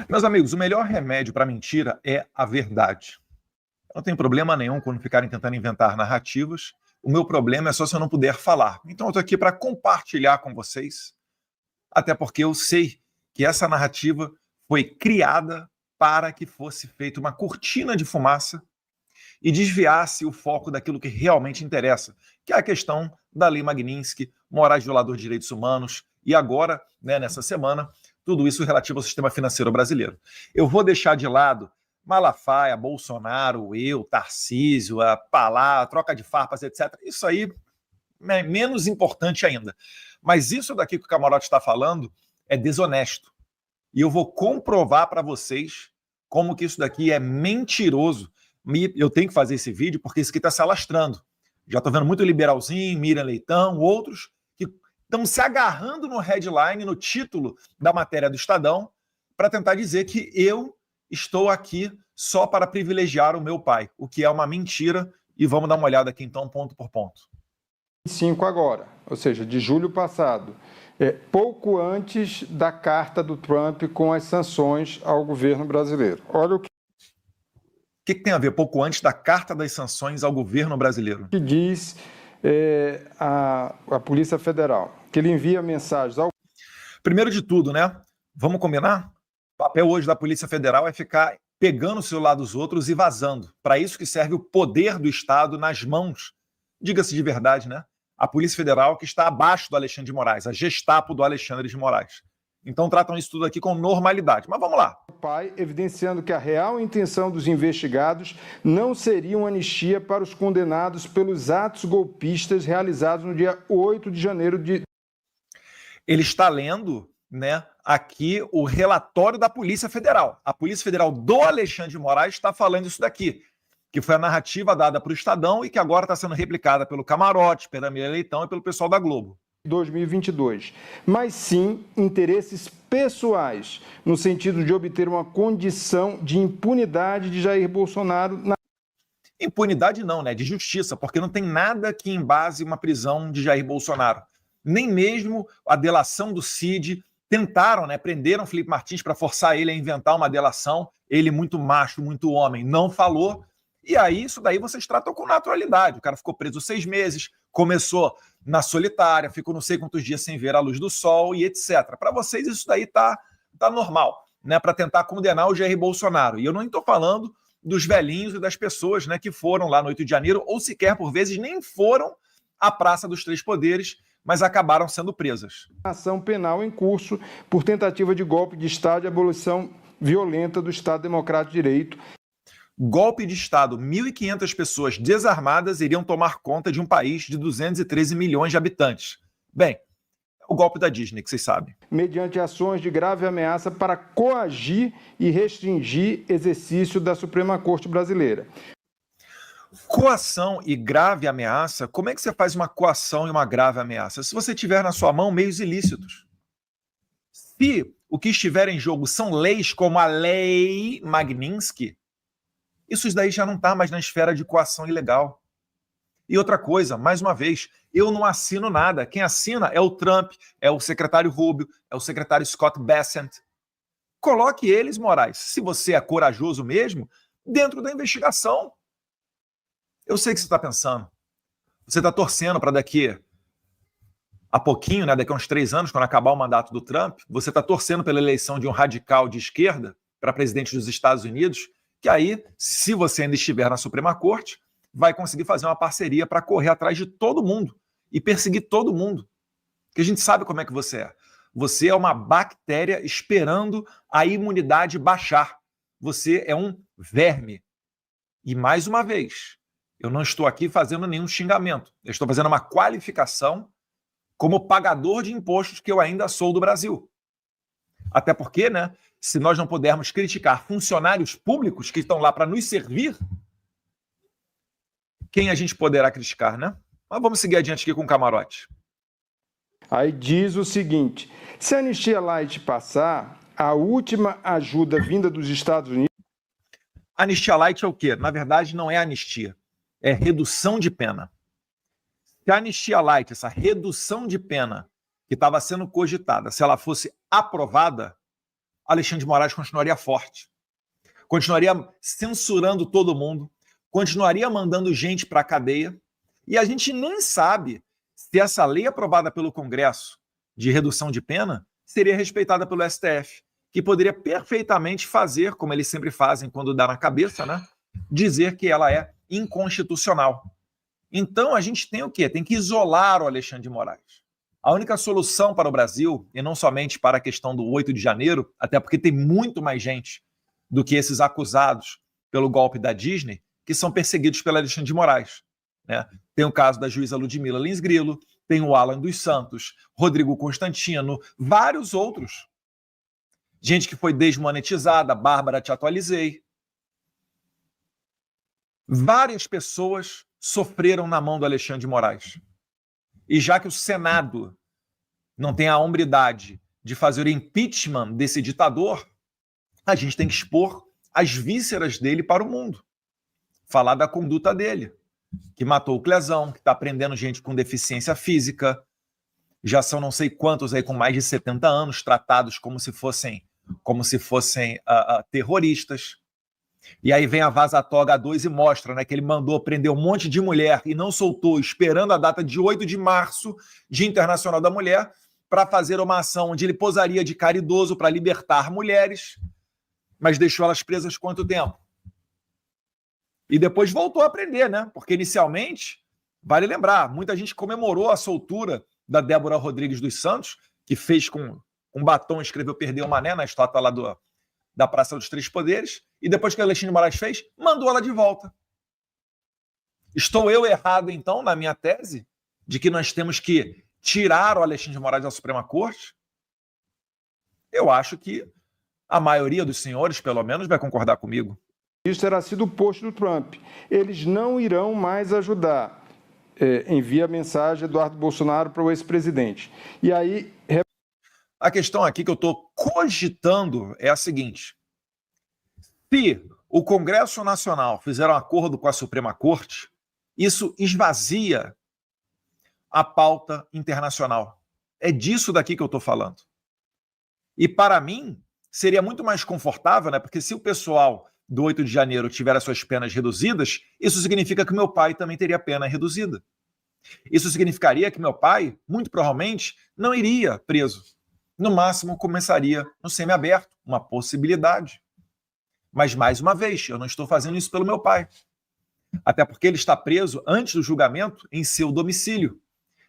Meus amigos, o melhor remédio para a mentira é a verdade. Eu não tenho problema nenhum quando ficarem tentando inventar narrativas. O meu problema é só se eu não puder falar. Então eu estou aqui para compartilhar com vocês, até porque eu sei que essa narrativa foi criada para que fosse feita uma cortina de fumaça e desviasse o foco daquilo que realmente interessa, que é a questão da Lei Magnitsky, Moraes violador de direitos humanos, e agora, nessa semana, tudo isso relativo ao sistema financeiro brasileiro. Eu vou deixar de lado Malafaia, Bolsonaro, eu, Tarcísio, a Palá, a troca de farpas, etc. Isso aí é menos importante ainda. Mas isso daqui que o Camarote está falando é desonesto. E eu vou comprovar para vocês como que isso daqui é mentiroso. Eu tenho que fazer esse vídeo porque isso aqui está se alastrando. Já estou vendo muito liberalzinho, Miriam Leitão, outros que estão se agarrando no headline, no título da matéria do Estadão, para tentar dizer que eu estou aqui só para privilegiar o meu pai, o que é uma mentira. E vamos dar uma olhada aqui então, ponto por ponto. 5 agora, ou seja, de julho passado, pouco antes da carta do Trump com as sanções ao governo brasileiro. Olha o que tem a ver pouco antes da carta das sanções ao governo brasileiro? Que diz a Polícia Federal, que ele envia mensagens ao... Primeiro de tudo, né? Vamos combinar? O papel hoje da Polícia Federal é ficar pegando o celular dos outros e vazando. Para isso que serve o poder do Estado nas mãos, diga-se de verdade, né? A Polícia Federal que está abaixo do Alexandre de Moraes, a Gestapo do Alexandre de Moraes. Então tratam isso tudo aqui com normalidade. Mas vamos lá. O pai, evidenciando que a real intenção dos investigados não seria uma anistia para os condenados pelos atos golpistas realizados no dia 8 de janeiro de... Ele está lendo, né, aqui o relatório da Polícia Federal. A Polícia Federal do Alexandre de Moraes está falando isso daqui, que foi a narrativa dada para o Estadão e que agora está sendo replicada pelo Camarote, pela Miriam Leitão e pelo pessoal da Globo. 2022, mas sim interesses pessoais, no sentido de obter uma condição de impunidade de Jair Bolsonaro. Impunidade não, né? De justiça, porque não tem nada que embase uma prisão de Jair Bolsonaro. Nem mesmo a delação do Cid. Tentaram, né? Prenderam Felipe Martins para forçar ele a inventar uma delação. Ele, muito macho, muito homem, não falou. E aí, isso daí vocês tratam com naturalidade. O cara ficou preso 6 meses, começou na solitária, ficou não sei quantos dias sem ver a luz do sol e etc. Para vocês, isso daí tá normal, né? Para tentar condenar o Jair Bolsonaro. E eu não estou falando dos velhinhos e das pessoas, né, que foram lá no 8 de janeiro, ou sequer, por vezes, nem foram à Praça dos Três Poderes, mas acabaram sendo presas. Ação penal em curso por tentativa de golpe de Estado e abolição violenta do Estado Democrático de Direito. Golpe de Estado, 1.500 pessoas desarmadas iriam tomar conta de um país de 213 milhões de habitantes. Bem, o golpe da Disney, que vocês sabem. Mediante ações de grave ameaça para coagir e restringir exercício da Suprema Corte Brasileira. Coação e grave ameaça, como é que você faz uma coação e uma grave ameaça? Se você tiver na sua mão meios ilícitos. Se o que estiver em jogo são leis como a Lei Magnitsky, isso daí já não está mais na esfera de coação ilegal. E outra coisa, mais uma vez, eu não assino nada. Quem assina é o Trump, é o secretário Rubio, é o secretário Scott Bessent. Coloque eles, Moraes, se você é corajoso mesmo, dentro da investigação. Eu sei o que você está pensando. Você está torcendo para daqui a pouquinho, né, daqui a uns 3 anos, quando acabar o mandato do Trump, você está torcendo pela eleição de um radical de esquerda para presidente dos Estados Unidos, que aí, se você ainda estiver na Suprema Corte, vai conseguir fazer uma parceria para correr atrás de todo mundo e perseguir todo mundo. Porque a gente sabe como é que você é. Você é uma bactéria esperando a imunidade baixar. Você é um verme. E mais uma vez, eu não estou aqui fazendo nenhum xingamento. Eu estou fazendo uma qualificação como pagador de impostos que eu ainda sou do Brasil. Até porque, né, se nós não pudermos criticar funcionários públicos que estão lá para nos servir, quem a gente poderá criticar, né? Mas vamos seguir adiante aqui com o Camarote. Aí diz o seguinte: se a Anistia Light passar, a última ajuda vinda dos Estados Unidos... Anistia Light é o quê? Na verdade, não é anistia. É redução de pena. Se a Anistia Light, essa redução de pena que estava sendo cogitada, se ela fosse aprovada, Alexandre de Moraes continuaria forte, continuaria censurando todo mundo, continuaria mandando gente para a cadeia, e a gente nem sabe se essa lei aprovada pelo Congresso de redução de pena seria respeitada pelo STF, que poderia perfeitamente fazer, como eles sempre fazem quando dá na cabeça, né? Dizer que ela é inconstitucional. Então a gente tem o quê? Tem que isolar o Alexandre de Moraes. A única solução para o Brasil, e não somente para a questão do 8 de janeiro, até porque tem muito mais gente do que esses acusados pelo golpe da Disney, que são perseguidos pelo Alexandre de Moraes. Né? Tem o caso da juíza Ludmila Lins Grilo, tem o Alan dos Santos, Rodrigo Constantino, vários outros. Gente que foi desmonetizada, Bárbara, te atualizei. Várias pessoas sofreram na mão do Alexandre de Moraes. E já que o Senado não tem a hombridade de fazer o impeachment desse ditador, a gente tem que expor as vísceras dele para o mundo. Falar da conduta dele, que matou o Clezão, que está prendendo gente com deficiência física. Já são não sei quantos aí com mais de 70 anos, tratados como se fossem terroristas. E aí vem a Vaza Toga 2 e mostra, né, que ele mandou prender um monte de mulher e não soltou, esperando a data de 8 de março, Dia Internacional da Mulher, para fazer uma ação onde ele posaria de caridoso para libertar mulheres, mas deixou elas presas quanto tempo? E depois voltou a prender, né? Porque inicialmente, vale lembrar, muita gente comemorou a soltura da Débora Rodrigues dos Santos, que fez com um batom, escreveu "Perdeu o Mané" na estátua lá da Praça dos Três Poderes, e depois que o Alexandre de Moraes fez, mandou ela de volta. Estou eu errado, então, na minha tese, de que nós temos que tirar o Alexandre de Moraes da Suprema Corte? Eu acho que a maioria dos senhores, pelo menos, vai concordar comigo. Isso terá sido o posto do Trump. Eles não irão mais ajudar. Envia a mensagem Eduardo Bolsonaro para o ex-presidente. E aí... A questão aqui que eu estou cogitando é a seguinte: se o Congresso Nacional fizer um acordo com a Suprema Corte, isso esvazia a pauta internacional. É disso daqui que eu estou falando. E para mim, seria muito mais confortável, né? Porque se o pessoal do 8 de janeiro tiver as suas penas reduzidas, isso significa que meu pai também teria pena reduzida. Isso significaria que meu pai, muito provavelmente, não iria preso. No máximo, começaria no semiaberto, uma possibilidade. Mas, mais uma vez, eu não estou fazendo isso pelo meu pai. Até porque ele está preso antes do julgamento em seu domicílio.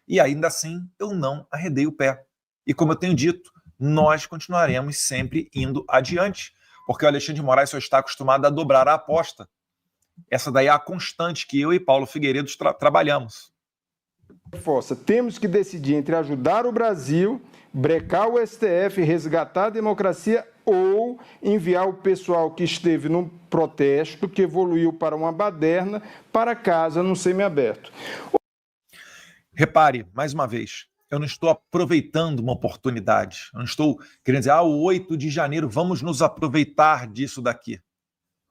E ainda assim, eu não arredei o pé. E como eu tenho dito, nós continuaremos sempre indo adiante, porque o Alexandre de Moraes só está acostumado a dobrar a aposta. Essa daí é a constante que eu e Paulo Figueiredo trabalhamos. Força, temos que decidir entre ajudar o Brasil, brecar o STF, resgatar a democracia ou enviar o pessoal que esteve num protesto, que evoluiu para uma baderna, para casa no semiaberto. Repare, mais uma vez, eu não estou aproveitando uma oportunidade. Eu não estou querendo dizer, o 8 de janeiro, vamos nos aproveitar disso daqui.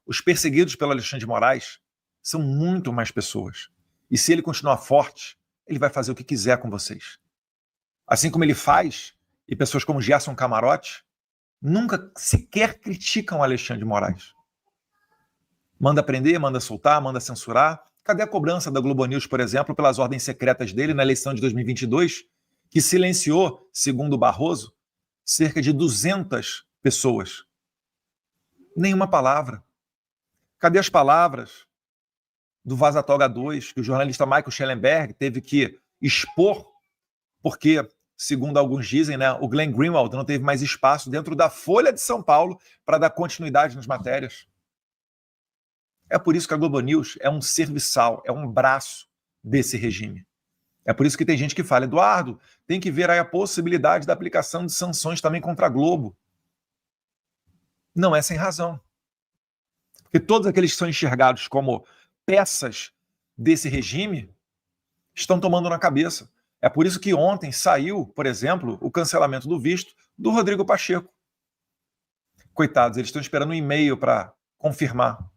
Os perseguidos pelo Alexandre de Moraes são muito mais pessoas. E se ele continuar forte, ele vai fazer o que quiser com vocês. Assim como ele faz, e pessoas como Gerson Camarote nunca sequer criticam o Alexandre de Moraes. Manda prender, manda soltar, manda censurar. Cadê a cobrança da Globo News, por exemplo, pelas ordens secretas dele na eleição de 2022, que silenciou, segundo Barroso, cerca de 200 pessoas? Nenhuma palavra. Cadê as palavras do Vaza Toga 2, que o jornalista Michael Schellenberg teve que expor, porque, segundo alguns dizem, né, o Glenn Greenwald não teve mais espaço dentro da Folha de São Paulo para dar continuidade nas matérias? É por isso que a Globo News é um serviçal, é um braço desse regime. É por isso que tem gente que fala, Eduardo, tem que ver aí a possibilidade da aplicação de sanções também contra a Globo. Não é sem razão. Porque todos aqueles que são enxergados como peças desse regime estão tomando na cabeça. É por isso que ontem saiu, por exemplo, o cancelamento do visto do Rodrigo Pacheco. Coitados, eles estão esperando um e-mail para confirmar.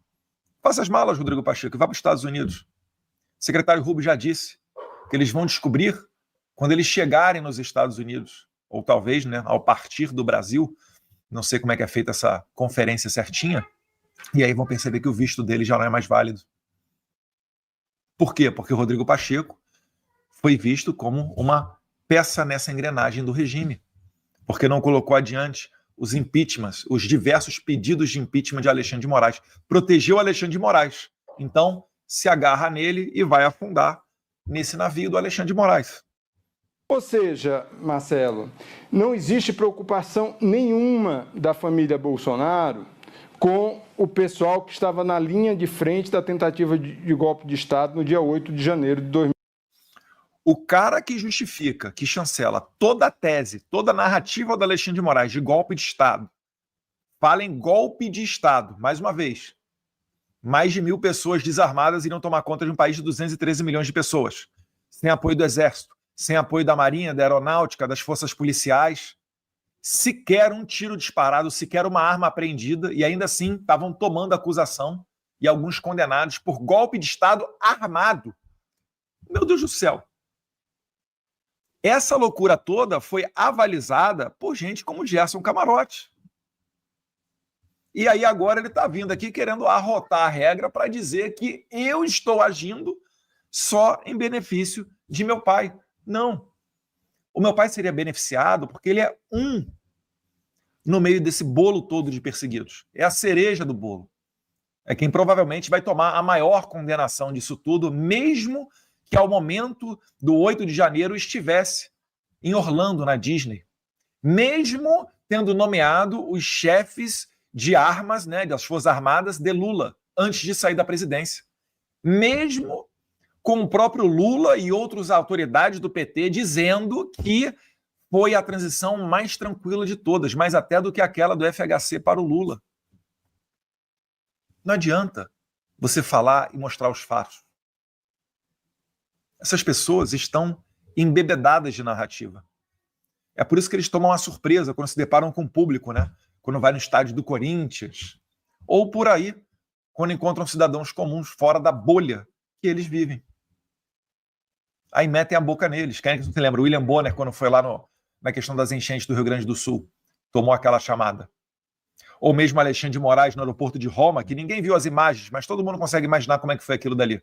Faça as malas, Rodrigo Pacheco, e vá para os Estados Unidos. O secretário Rubio já disse que eles vão descobrir quando eles chegarem nos Estados Unidos, ou talvez, né, ao partir do Brasil, Não sei como é que é feita essa conferência certinha. E aí vão perceber que o visto dele já não é mais válido. Por quê? Porque o Rodrigo Pacheco foi visto como uma peça nessa engrenagem do regime. Porque não colocou adiante os impeachments, os diversos pedidos de impeachment de Alexandre de Moraes. Protegeu Alexandre de Moraes. Então, se agarra nele e vai afundar nesse navio do Alexandre de Moraes. Ou seja, Marcelo, não existe preocupação nenhuma da família Bolsonaro com o pessoal que estava na linha de frente da tentativa de golpe de Estado no dia 8 de janeiro de 2000. O cara que justifica, que chancela toda a tese, toda a narrativa do Alexandre de Moraes de golpe de Estado, fala em golpe de Estado, mais uma vez. Mais de 1.000 pessoas desarmadas iriam tomar conta de um país de 213 milhões de pessoas, sem apoio do Exército, sem apoio da Marinha, da Aeronáutica, das forças policiais, sequer um tiro disparado, sequer uma arma apreendida, e ainda assim estavam tomando acusação e alguns condenados por golpe de Estado armado. Meu Deus do céu! Essa loucura toda foi avalizada por gente como Gerson Camarote. E aí agora ele está vindo aqui querendo arrotar a regra para dizer que eu estou agindo só em benefício de meu pai. Não. O meu pai seria beneficiado porque ele é um no meio desse bolo todo de perseguidos. É a cereja do bolo. É quem provavelmente vai tomar a maior condenação disso tudo, mesmo que ao momento do 8 de janeiro estivesse em Orlando, na Disney. Mesmo tendo nomeado os chefes de armas, né, das Forças Armadas de Lula, antes de sair da presidência. Mesmo com o próprio Lula e outras autoridades do PT dizendo que foi a transição mais tranquila de todas, mais até do que aquela do FHC para o Lula. Não adianta você falar e mostrar os fatos. Essas pessoas estão embebedadas de narrativa. É por isso que eles tomam uma surpresa quando se deparam com o público, né? Quando vai no estádio do Corinthians, ou por aí, quando encontram cidadãos comuns fora da bolha que eles vivem. Aí metem a boca neles. Quem é que você lembra? O William Bonner, quando foi lá na questão das enchentes do Rio Grande do Sul, tomou aquela chamada. Ou mesmo Alexandre de Moraes no aeroporto de Roma, que ninguém viu as imagens, mas todo mundo consegue imaginar como é que foi aquilo dali.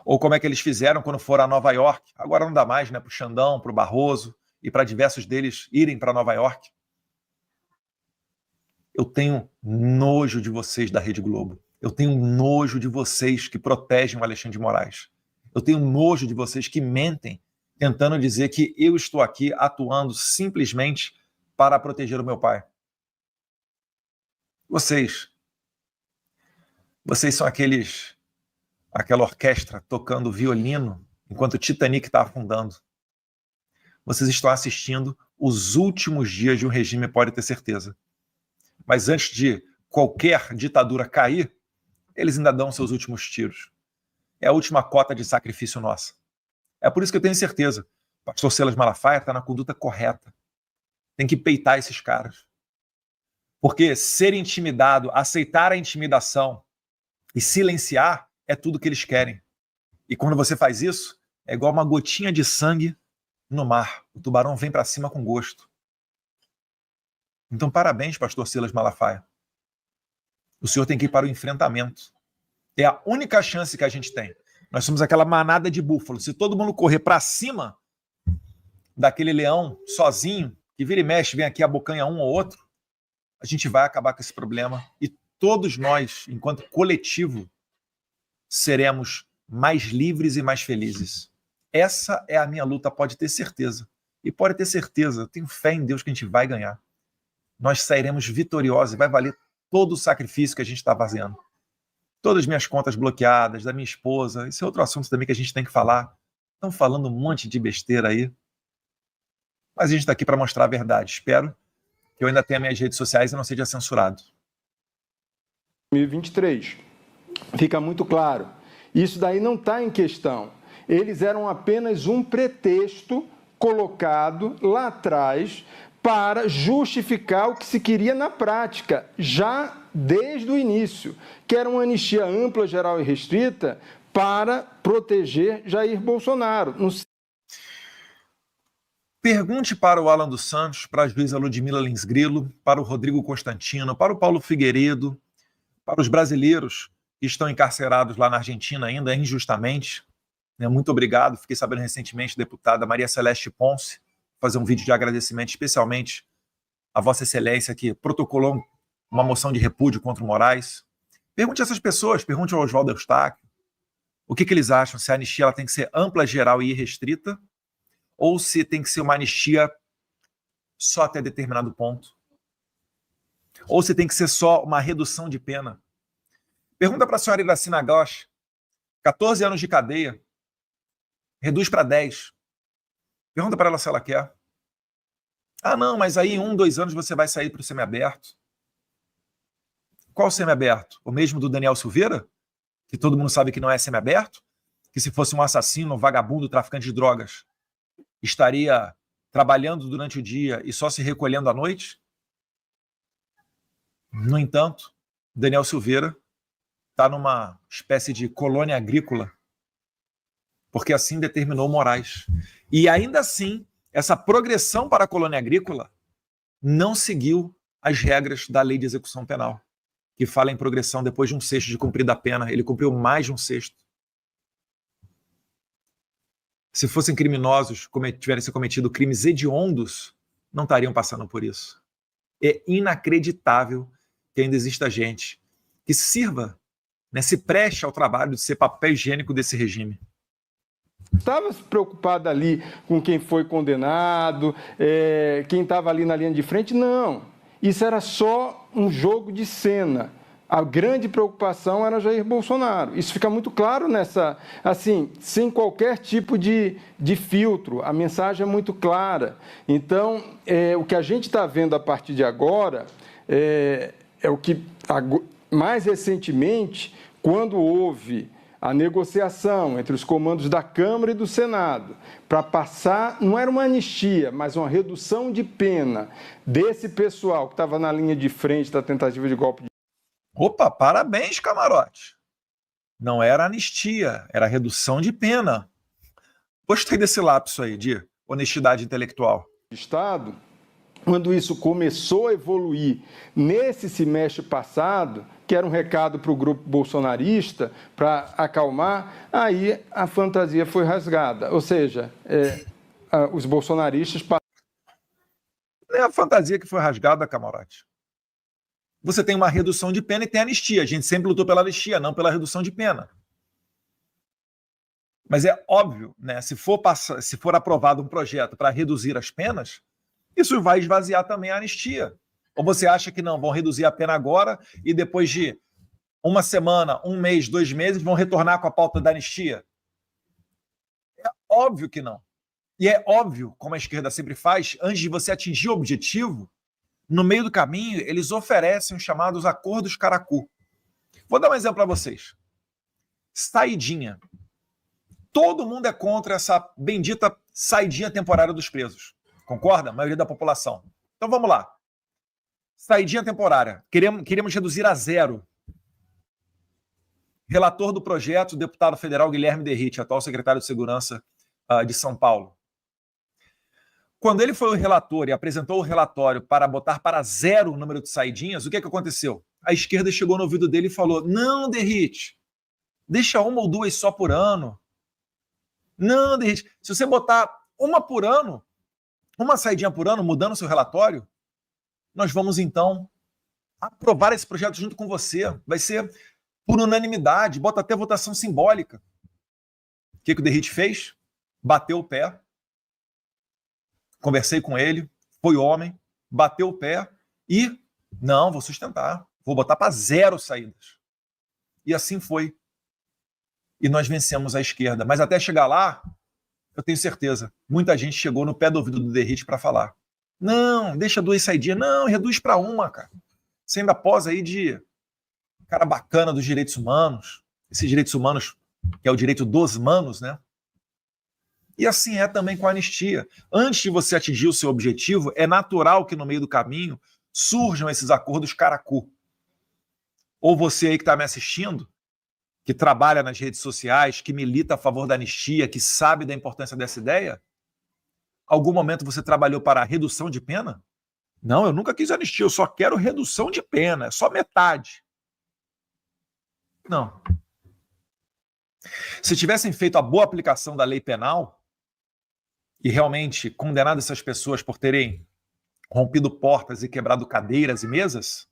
Ou como é que eles fizeram quando foram a Nova York. Agora não dá mais, né? Para o Xandão, para o Barroso e para diversos deles irem para Nova York. Eu tenho nojo de vocês da Rede Globo. Eu tenho nojo de vocês que protegem o Alexandre de Moraes. Eu tenho nojo de vocês que mentem, tentando dizer que eu estou aqui atuando simplesmente para proteger o meu pai. Vocês são aquela orquestra tocando violino enquanto o Titanic está afundando. Vocês estão assistindo os últimos dias de um regime, pode ter certeza. Mas antes de qualquer ditadura cair, eles ainda dão seus últimos tiros. É a última cota de sacrifício nossa. É por isso que eu tenho certeza. O pastor Silas Malafaia está na conduta correta. Tem que peitar esses caras. Porque ser intimidado, aceitar a intimidação e silenciar é tudo que eles querem. E quando você faz isso, é igual uma gotinha de sangue no mar. O tubarão vem para cima com gosto. Então, parabéns, pastor Silas Malafaia. O senhor tem que ir para o enfrentamento. É a única chance que a gente tem. Nós somos aquela manada de búfalo. Se todo mundo correr para cima daquele leão sozinho, que vira e mexe, vem aqui, abocanha um ou outro, a gente vai acabar com esse problema. E todos nós, enquanto coletivo, seremos mais livres e mais felizes. Essa é a minha luta, pode ter certeza. E pode ter certeza, eu tenho fé em Deus que a gente vai ganhar. Nós sairemos vitoriosos e vai valer todo o sacrifício que a gente está fazendo. Todas as minhas contas bloqueadas, da minha esposa, esse é outro assunto também que a gente tem que falar. Estão falando um monte de besteira aí. Mas a gente está aqui para mostrar a verdade. Espero que eu ainda tenha minhas redes sociais e não seja censurado. 2023. Fica muito claro. Isso daí não está em questão. Eles eram apenas um pretexto colocado lá atrás para justificar o que se queria na prática, já desde o início, que era uma anistia ampla, geral e restrita para proteger Jair Bolsonaro. Pergunte para o Alan dos Santos, para a juíza Ludmila Lins Grilo, para o Rodrigo Constantino, para o Paulo Figueiredo, para os brasileiros que estão encarcerados lá na Argentina ainda, injustamente. Muito obrigado. Fiquei sabendo recentemente, deputada Maria Celeste Ponce, fazer um vídeo de agradecimento especialmente a Vossa Excelência, que protocolou uma moção de repúdio contra o Moraes. Pergunte a essas pessoas, pergunte ao Oswaldo Eustáquio, o que eles acham, se a anistia ela tem que ser ampla, geral e irrestrita, ou se tem que ser uma anistia só até determinado ponto, ou se tem que ser só uma redução de pena. Pergunta para a senhora Iracina Ghosh, 14 anos de cadeia, reduz para 10. Pergunta para ela se ela quer. Ah, não, mas aí em 1, 2 anos você vai sair para o semiaberto. Qual semiaberto? O mesmo do Daniel Silveira? Que todo mundo sabe que não é semiaberto? Que se fosse um assassino, um vagabundo, traficante de drogas, estaria trabalhando durante o dia e só se recolhendo à noite? No entanto, Daniel Silveira está numa espécie de colônia agrícola, porque assim determinou Moraes. E ainda assim, essa progressão para a colônia agrícola não seguiu as regras da lei de execução penal, que fala em progressão depois de 1/6 de cumprida a pena. Ele cumpriu mais de 1/6. Se fossem criminosos, tivessem cometido crimes hediondos, não estariam passando por isso. É inacreditável que ainda exista gente que sirva, se preste ao trabalho de ser papel higiênico desse regime. Estava preocupado ali com quem foi condenado, quem estava ali na linha de frente? Não. Isso era só um jogo de cena. A grande preocupação era Jair Bolsonaro. Isso fica muito claro nessa, assim, sem qualquer tipo de filtro. A mensagem é muito clara. Então, o que a gente está vendo a partir de agora é o que, mais recentemente, quando houve a negociação entre os comandos da Câmara e do Senado para passar, não era uma anistia, mas uma redução de pena desse pessoal que estava na linha de frente da tentativa de golpe de... Opa, parabéns, camarote. Não era anistia, era redução de pena. Gostei desse lapso aí de honestidade intelectual. Estado, quando isso começou a evoluir nesse semestre passado, que era um recado para o grupo bolsonarista, para acalmar, aí a fantasia foi rasgada. Ou seja, os bolsonaristas... Não é a fantasia que foi rasgada, camarote. Você tem uma redução de pena e tem anistia. A gente sempre lutou pela anistia, não pela redução de pena. Mas é óbvio, se for aprovado um projeto para reduzir as penas, isso vai esvaziar também a anistia. Ou você acha que não, vão reduzir a pena agora e depois de 1 semana, 1 mês, 2 meses, vão retornar com a pauta da anistia? É óbvio que não. E é óbvio, como a esquerda sempre faz, antes de você atingir o objetivo, no meio do caminho, eles oferecem os chamados acordos caracu. Vou dar um exemplo para vocês. Saidinha. Todo mundo é contra essa bendita saidinha temporária dos presos. Concorda? A maioria da população. Então vamos lá. Saidinha temporária. Queremos reduzir a 0. Relator do projeto, o deputado federal Guilherme Derrite, atual secretário de Segurança de São Paulo. Quando ele foi o relator e apresentou o relatório para botar para 0 o número de saidinhas, o que aconteceu? A esquerda chegou no ouvido dele e falou: não, Derrite, deixa 1 ou 2 só por ano. Não, Derrite, se você botar 1 por ano, 1 saidinha por ano, mudando o seu relatório, nós vamos então aprovar esse projeto junto com você. Vai ser por unanimidade, bota até votação simbólica. O que o Derrite fez? Bateu o pé. Conversei com ele, foi homem, bateu o pé e, não, vou sustentar, vou botar para 0 saídas. E assim foi. E nós vencemos a esquerda. Mas até chegar lá, eu tenho certeza, muita gente chegou no pé do ouvido do Derrite para falar: não, deixa 2 saidinhas, não, reduz para 1, cara. Você ainda posa aí de cara bacana dos direitos humanos, esses direitos humanos, que é o direito dos manos, né? E assim é também com a anistia. Antes de você atingir o seu objetivo, é natural que no meio do caminho surjam esses acordos caracu. Ou você aí que está me assistindo, que trabalha nas redes sociais, que milita a favor da anistia, que sabe da importância dessa ideia, Algum momento você trabalhou para redução de pena? Não, eu nunca quis anistia, eu só quero redução de pena, só metade. Não. Se tivessem feito a boa aplicação da lei penal e realmente condenado essas pessoas por terem rompido portas e quebrado cadeiras e mesas,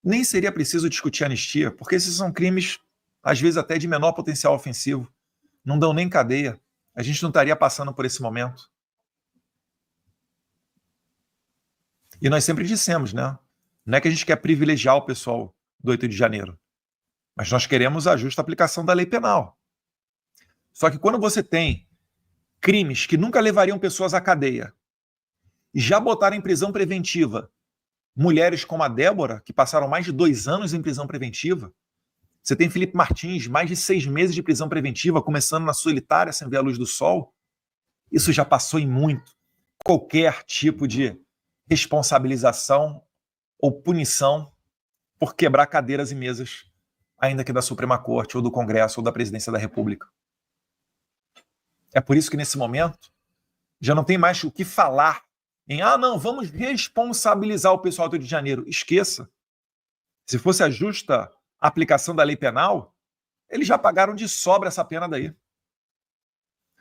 nem seria preciso discutir anistia, porque esses são crimes, às vezes até de menor potencial ofensivo. Não dão nem cadeia. A gente não estaria passando por esse momento. E nós sempre dissemos, né? Não é que a gente quer privilegiar o pessoal do 8 de janeiro, mas nós queremos a justa aplicação da lei penal. Só que quando você tem crimes que nunca levariam pessoas à cadeia e já botaram em prisão preventiva mulheres como a Débora, que passaram mais de 2 anos em prisão preventiva, você tem Felipe Martins, mais de 6 meses de prisão preventiva, começando na solitária, sem ver a luz do sol, isso já passou em muito. Qualquer tipo de responsabilização ou punição por quebrar cadeiras e mesas, ainda que da Suprema Corte, ou do Congresso, ou da Presidência da República. É por isso que, nesse momento, já não tem mais o que falar em, não, vamos responsabilizar o pessoal do Rio de Janeiro. Esqueça. Se fosse a justa aplicação da lei penal, eles já pagaram de sobra essa pena daí.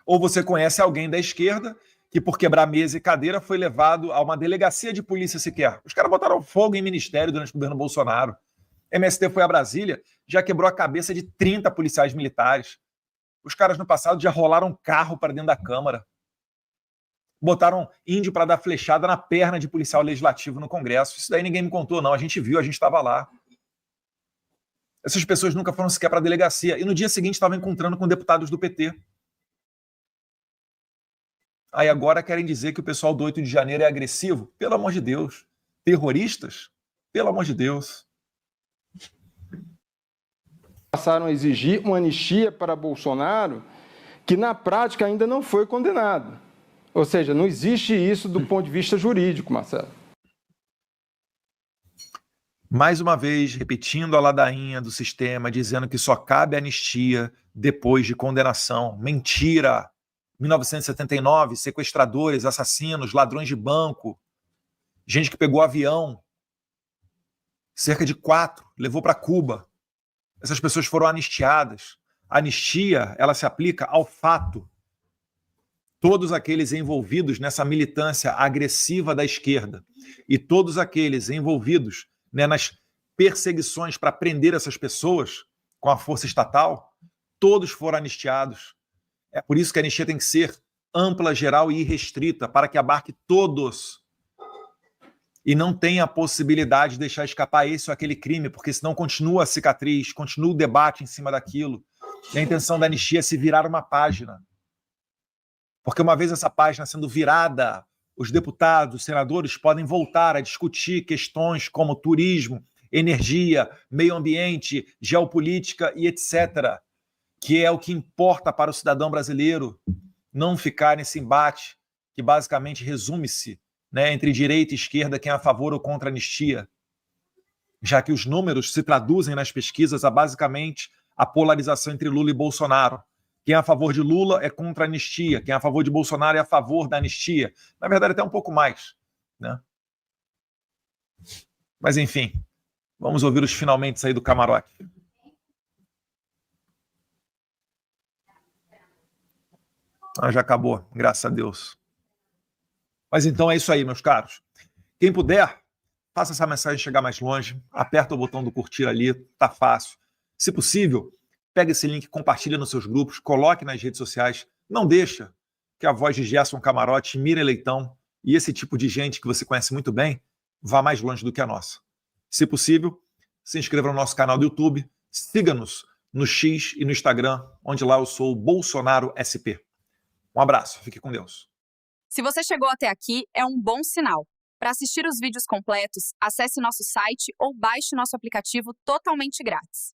Ou você conhece alguém da esquerda que, por quebrar mesa e cadeira, foi levado a uma delegacia de polícia sequer. Os caras botaram fogo em ministério durante o governo Bolsonaro. MST foi a Brasília, já quebrou a cabeça de 30 policiais militares. Os caras no passado já rolaram carro para dentro da Câmara. Botaram índio para dar flechada na perna de policial legislativo no Congresso. Isso daí ninguém me contou, não. A gente viu, a gente estava lá. Essas pessoas nunca foram sequer para a delegacia. E no dia seguinte estavam encontrando com deputados do PT. Aí agora querem dizer que o pessoal do 8 de janeiro é agressivo? Pelo amor de Deus. Terroristas? Pelo amor de Deus. Passaram a exigir uma anistia para Bolsonaro, que na prática ainda não foi condenado. Ou seja, não existe isso do ponto de vista jurídico, Marcelo. Mais uma vez, repetindo a ladainha do sistema, dizendo que só cabe anistia depois de condenação. Mentira! 1979, sequestradores, assassinos, ladrões de banco, gente que pegou avião, cerca de 4, levou para Cuba. Essas pessoas foram anistiadas. A anistia, ela se aplica ao fato. Todos aqueles envolvidos nessa militância agressiva da esquerda e todos aqueles envolvidos, né, nas perseguições para prender essas pessoas com a força estatal, todos foram anistiados. É por isso que a anistia tem que ser ampla, geral e irrestrita, para que abarque todos e não tenha a possibilidade de deixar escapar esse ou aquele crime, porque senão continua a cicatriz, continua o debate em cima daquilo. E a intenção da anistia é se virar uma página. Porque uma vez essa página sendo virada, os deputados, os senadores podem voltar a discutir questões como turismo, energia, meio ambiente, geopolítica e etc., que é o que importa para o cidadão brasileiro, não ficar nesse embate que basicamente resume-se, né, entre direita e esquerda, quem é a favor ou contra a anistia, já que os números se traduzem nas pesquisas a basicamente a polarização entre Lula e Bolsonaro. Quem é a favor de Lula é contra a anistia, quem é a favor de Bolsonaro é a favor da anistia. Na verdade, até um pouco mais, né? Mas, enfim, vamos ouvir os finalmente aí do camarote. Já acabou, graças a Deus. Mas então é isso aí, meus caros. Quem puder, faça essa mensagem chegar mais longe, aperta o botão do curtir ali, tá fácil. Se possível, pega esse link, compartilha nos seus grupos, coloque nas redes sociais. Não deixa que a voz de Gerson Camarote, Miriam Leitão e esse tipo de gente que você conhece muito bem vá mais longe do que a nossa. Se possível, se inscreva no nosso canal do YouTube, siga-nos no X e no Instagram, onde lá eu sou o Bolsonaro SP. Um abraço, fique com Deus. Se você chegou até aqui, é um bom sinal. Para assistir os vídeos completos, acesse nosso site ou baixe nosso aplicativo totalmente grátis.